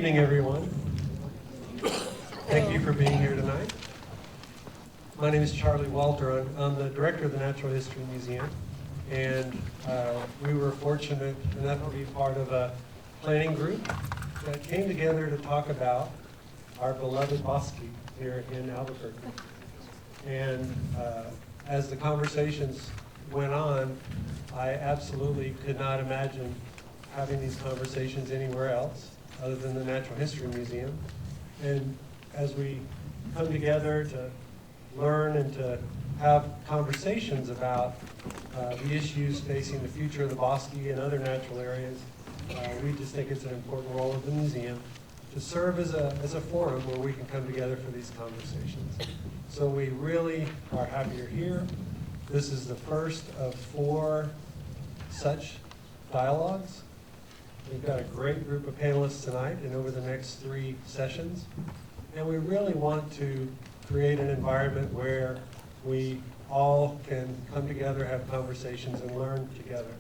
evening, everyone. Thank you for being here tonight. My name is Charlie Walter. I'm the director of the Natural History Museum, and we were fortunate enough to be part of a planning group that came together to talk about our beloved Bosque here in Albuquerque. And as the conversations went on, I absolutely could not imagine having these conversations anywhere else other than the Natural History Museum. And as we come together to learn and to have conversations about the issues facing the future of the Bosque and other natural areas, we just think it's an important role of the museum to serve as a forum where we can come together for these conversations. So we really are happy you're here. This is the first of 4 such dialogues. We've got a great group of panelists tonight and over the next 3 sessions. And we really want to create an environment where we all can come together, have conversations, and learn together.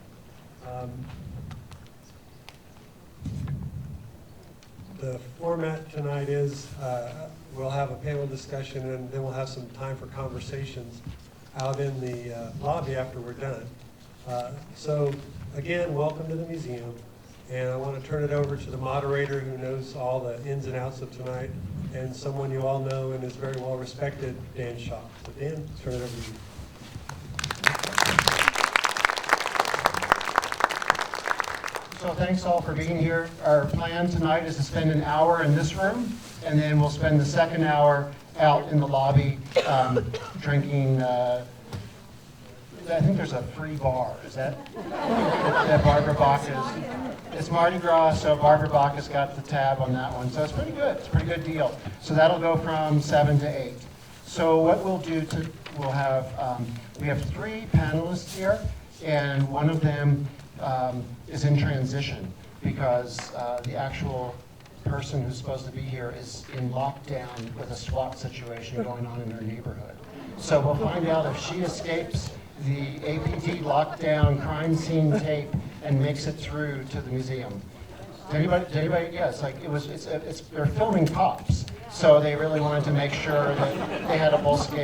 The format tonight is we'll have a panel discussion and then we'll have some time for conversations out in the lobby after we're done. So again, welcome to the museum. And I want to turn it over to the moderator who knows all the ins and outs of tonight, and someone you all know and is very well respected, Dan Shaw. So Dan, turn it over to you. So thanks all for being here. Our plan tonight is to spend an hour in this room, and then we'll spend the second hour out in the lobby drinking. I think there's a free bar. Is that Barbara Bacchus? It's Mardi Gras, so Barbara Bacchus got the tab on that one. So it's pretty good. It's a pretty good deal. So that'll go from 7 to 8. So what we'll do, we have 3 panelists here, and one of them is in transition because the actual person who's supposed to be here is in lockdown with a SWAT situation going on in her neighborhood. So we'll find out if she escapes the APT lockdown crime scene tape and makes it through to the museum. Did anybody? Yes, they're filming cops, so they really wanted to make sure that they had a Bosque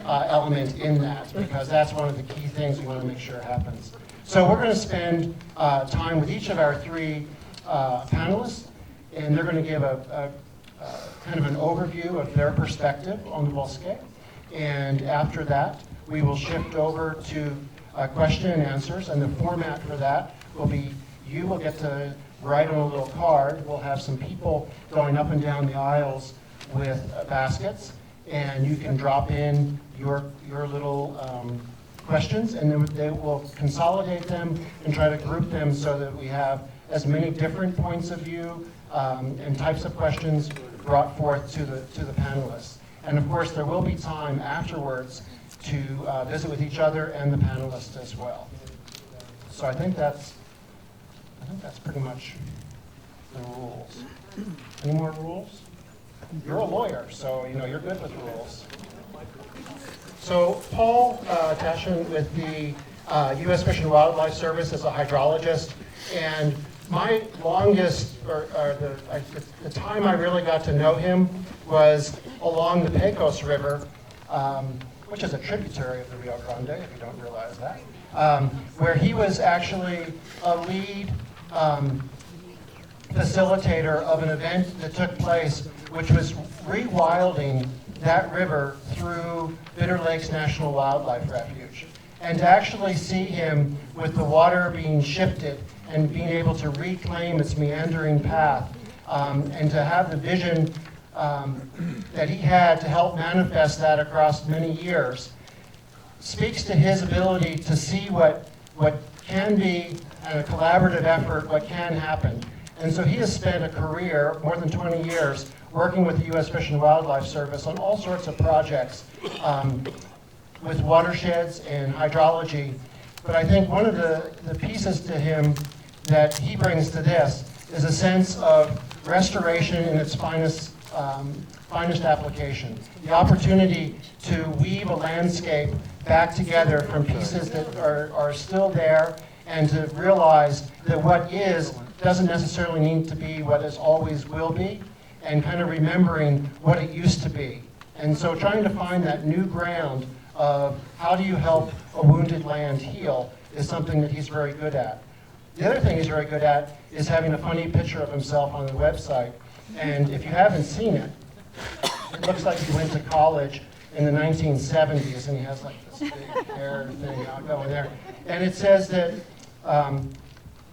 element in that, because that's one of the key things we want to make sure happens. So we're going to spend time with each of our 3 panelists, and they're going to give a kind of an overview of their perspective on the Bosque, and after that, we will shift over to question and answers, and the format for that will be you will get to write on a little card. We'll have some people going up and down the aisles with baskets, and you can drop in your little questions, and then they will consolidate them and try to group them so that we have as many different points of view and types of questions brought forth to the panelists. And of course, there will be time afterwards to visit with each other and the panelists as well. So I think that's pretty much the rules. Any more rules? You're a lawyer, so you're good with rules. So Paul Tashjian with the U.S. Fish and Wildlife Service is a hydrologist, and my longest, the time I really got to know him was along the Pecos River, which is a tributary of the Rio Grande, if you don't realize that, where he was actually a lead facilitator of an event that took place, which was rewilding that river through Bitter Lakes National Wildlife Refuge. And to actually see him with the water being shifted and being able to reclaim its meandering path, and to have the vision that he had to help manifest that across many years, speaks to his ability to see what can be, and a collaborative effort, what can happen. And so he has spent a career, more than 20 years, working with the U.S. Fish and Wildlife Service on all sorts of projects with watersheds and hydrology. But I think one of the pieces to him that he brings to this is a sense of restoration in its finest application. The opportunity to weave a landscape back together from pieces that are still there and to realize that what is doesn't necessarily need to be what is always will be, and kind of remembering what it used to be. And so trying to find that new ground of how do you help a wounded land heal is something that he's very good at. The other thing he's very good at is having a funny picture of himself on the website. And if you haven't seen it, it looks like he went to college in the 1970s, and he has like this big hair thing out going there. And it says that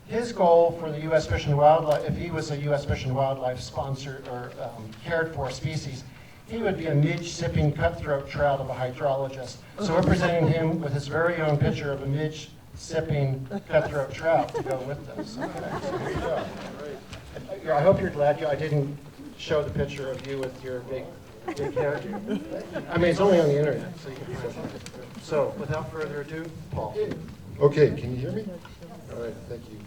his goal for the U.S. Fish and Wildlife, if he was a U.S. Fish and Wildlife sponsored or cared for species, he would be a midge-sipping cutthroat trout of a hydrologist. So we're presenting him with his very own picture of a midge-sipping cutthroat trout to go with this. Okay, so here you go. I hope you're glad I didn't show the picture of you with your big hairdo. I mean, it's only on the internet, so you can find it. So, without further ado, Paul. Okay, can you hear me? All right, thank you.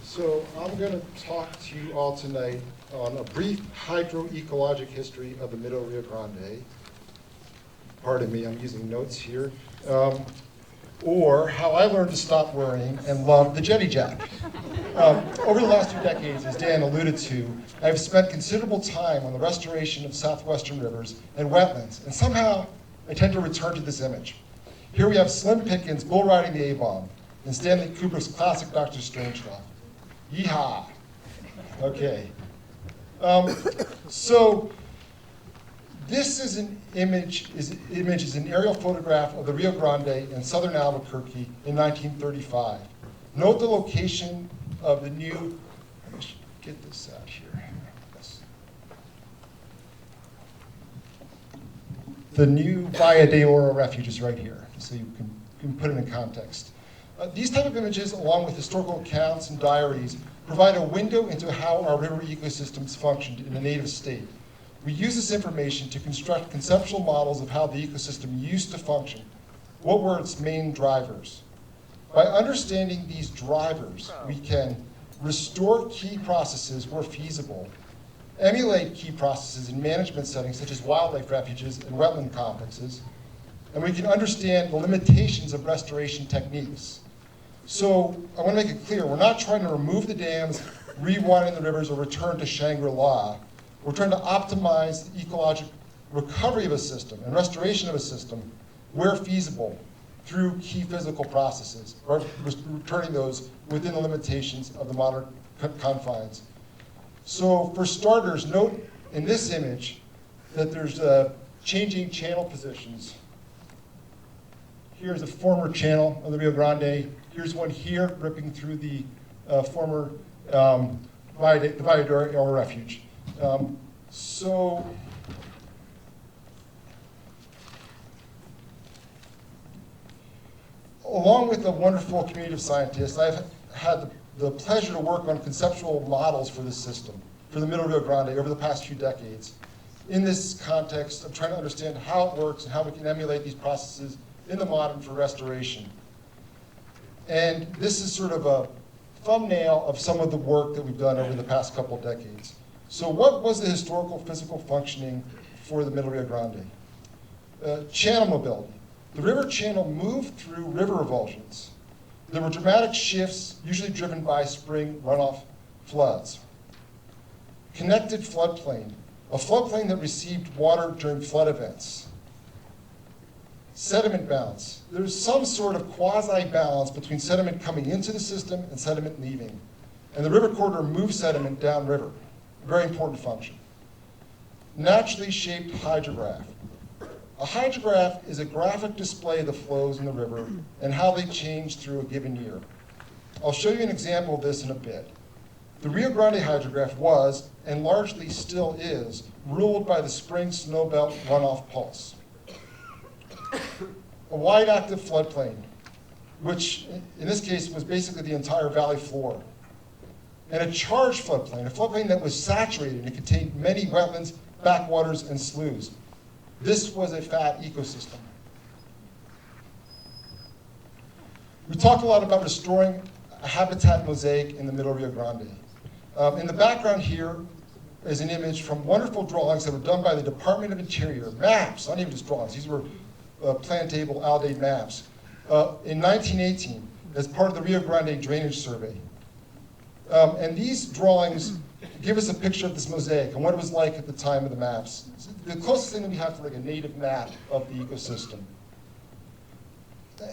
So I'm going to talk to you all tonight on a brief hydroecologic history of the Middle Rio Grande. Pardon me, I'm using notes here. Or how I learned to stop worrying and love the jetty jack. Over the last 2 decades, as Dan alluded to, I've spent considerable time on the restoration of southwestern rivers and wetlands, and somehow I tend to return to this image. Here we have Slim Pickens bull riding the A-bomb in Stanley Kubrick's classic Dr. Strangelove. Yeehaw. Okay. So this is an image is an aerial photograph of the Rio Grande in southern Albuquerque in 1935. Note the location of the new, let me get this out here. Yes. The new Valle de Oro refuge is right here, so you can put it in context. These type of images, along with historical accounts and diaries, provide a window into how our river ecosystems functioned in a native state. We use this information to construct conceptual models of how the ecosystem used to function. What were its main drivers? By understanding these drivers, we can restore key processes where feasible, emulate key processes in management settings such as wildlife refuges and wetland complexes, and we can understand the limitations of restoration techniques. So I want to make it clear, we're not trying to remove the dams, rewiden the rivers, or return to Shangri-La. We're trying to optimize the ecologic recovery of a system and restoration of a system where feasible through key physical processes, or returning those within the limitations of the modern confines. So for starters, note in this image that there's changing channel positions. Here's a former channel of the Rio Grande. Here's one here ripping through the former Valle de Oro refuge. So along with a wonderful community of scientists, I've had the pleasure to work on conceptual models for this system, for the Middle Rio Grande over the past few decades. In this context of trying to understand how it works and how we can emulate these processes in the modern for restoration. And this is sort of a thumbnail of some of the work that we've done over the past couple of decades. So what was the historical physical functioning for the Middle Rio Grande? Channel mobility. The river channel moved through river revulsions. There were dramatic shifts, usually driven by spring runoff floods. Connected floodplain, a floodplain that received water during flood events. Sediment balance. There's some sort of quasi-balance between sediment coming into the system and sediment leaving. And the river corridor moves sediment downriver. Very important function. Naturally shaped hydrograph. A hydrograph is a graphic display of the flows in the river and how they change through a given year. I'll show you an example of this in a bit. The Rio Grande hydrograph was, and largely still is, ruled by the spring snowbelt runoff pulse. A wide active floodplain, which in this case was basically the entire valley floor. And a charged floodplain, a floodplain that was saturated and contained many wetlands, backwaters, and sloughs. This was a fat ecosystem. We talked a lot about restoring a habitat mosaic in the Middle Rio Grande. In the background here is an image from wonderful drawings that were done by the Department of Interior, maps, not even just drawings, these were plan table Aldate maps, in 1918 as part of the Rio Grande Drainage Survey. And these drawings give us a picture of this mosaic and what it was like at the time of the maps. The closest thing that we have to like a native map of the ecosystem.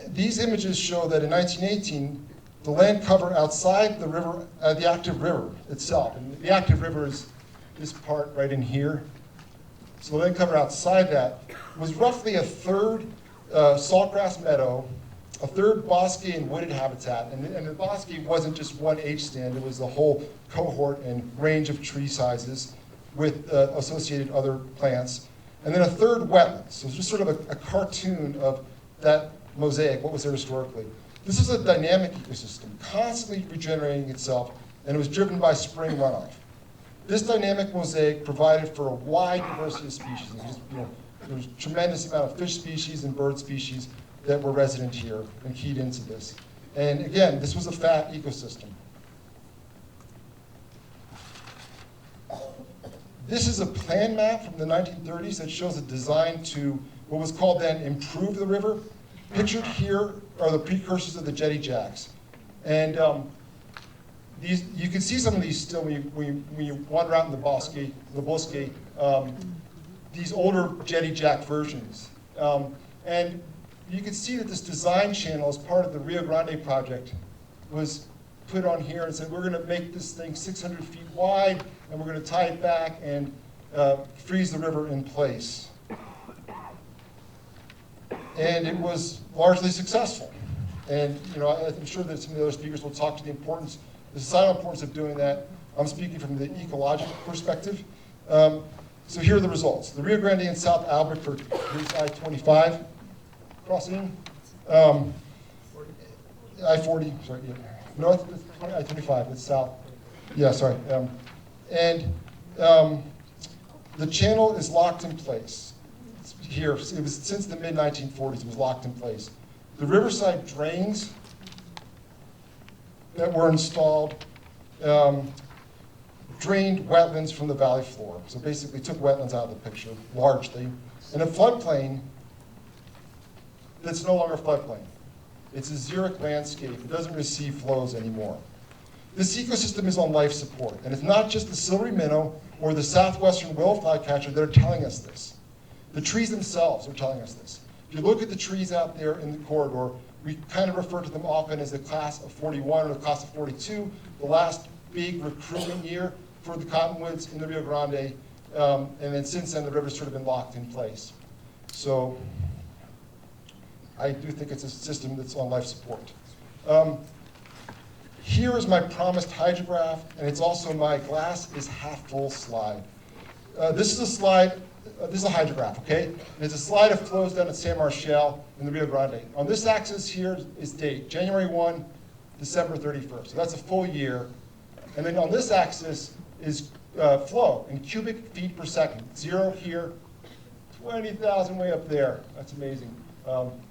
These images show that in 1918, the land cover outside the river, the active river itself, and the active river is this part right in here. So the land cover outside that was roughly a third saltgrass meadow, a third bosque and wooded habitat, and the bosque wasn't just one H stand, it was the whole cohort and range of tree sizes with associated other plants. And then a third wetlands, so it's just sort of a cartoon of that mosaic, what was there historically. This is a dynamic ecosystem, constantly regenerating itself, and it was driven by spring runoff. This dynamic mosaic provided for a wide diversity of species. There was a tremendous amount of fish species and bird species that were resident here and keyed into this. And again, this was a fat ecosystem. This is a plan map from the 1930s that shows a design to what was called then improve the river. Pictured here are the precursors of the jetty jacks. And you can see some of these still when you wander out in the Bosque, these older jetty jack versions. And you can see that this design channel as part of the Rio Grande project was put on here and said, we're gonna make this thing 600 feet wide and we're gonna tie it back and freeze the river in place. And it was largely successful. And I'm sure that some of the other speakers will talk to the societal importance of doing that. I'm speaking from the ecologic perspective. So here are the results. The Rio Grande and South Albert for I-25 crossing. I-40, sorry, yeah. North, I-25, it's south. Yeah, sorry. The channel is locked in place. It's here, it was since the mid-1940s, it was locked in place. The riverside drains that were installed drained wetlands from the valley floor. So basically took wetlands out of the picture, largely. And a floodplain that's no longer a floodplain. It's a xeric landscape. It doesn't receive flows anymore. This ecosystem is on life support. And it's not just the silvery minnow or the southwestern willow flycatcher that are telling us this. The trees themselves are telling us this. If you look at the trees out there in the corridor, we kind of refer to them often as the class of 41 or the class of 42, the last big recruitment year for the cottonwoods in the Rio Grande. And then since then, the river's sort of been locked in place. So I do think it's a system that's on life support. Here is my promised hydrograph, and it's also my glass is half full slide. This is a slide, this is a hydrograph, okay? And it's a slide of flows down at San Marcial in the Rio Grande. On this axis here is date, January 1, December 31st. So that's a full year. And then on this axis is flow in cubic feet per second. 0 here, 20,000 way up there. That's amazing.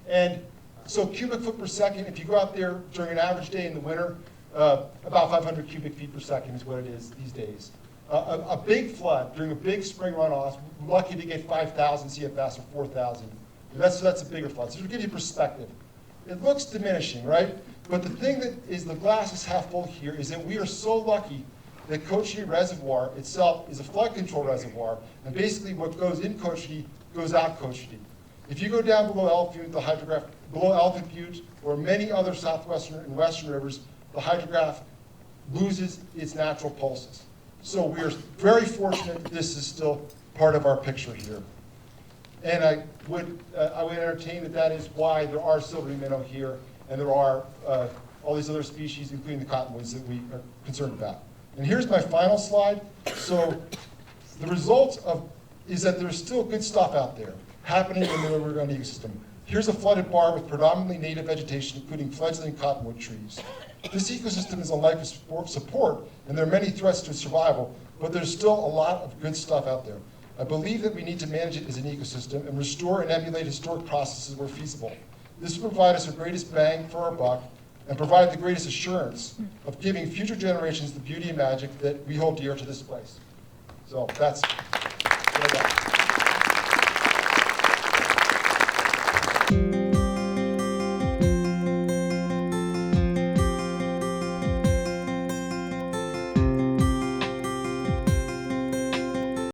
And so cubic foot per second, if you go out there during an average day in the winter, about 500 cubic feet per second is what it is these days. A big flood during a big spring runoff, we're lucky to get 5,000 CFS or 4,000. That's a bigger flood. So to give you perspective, it looks diminishing, right? But the thing that is the glass is half full here is that we are so lucky that Cochiti Reservoir itself is a flood control reservoir, and basically what goes in Cochiti goes out Cochiti. If you go down below Elephant Butte, the hydrograph, below Elephant Butte, or many other southwestern and western rivers, the hydrograph loses its natural pulses. So we are very fortunate that this is still part of our picture here. And I would entertain that is why there are silvery minnow here, and there are all these other species, including the cottonwoods, that we are concerned about. And here's my final slide. So the result is that there's still good stuff out there happening in the Rio Grande ecosystem. Here's a flooded bar with predominantly native vegetation, including fledgling cottonwood trees. This ecosystem is on life support, and there are many threats to its survival, but there's still a lot of good stuff out there. I believe that we need to manage it as an ecosystem and restore and emulate historic processes where feasible. This will provide us the greatest bang for our buck and provide the greatest assurance of giving future generations the beauty and magic that we hold dear to this place. So that's what I got.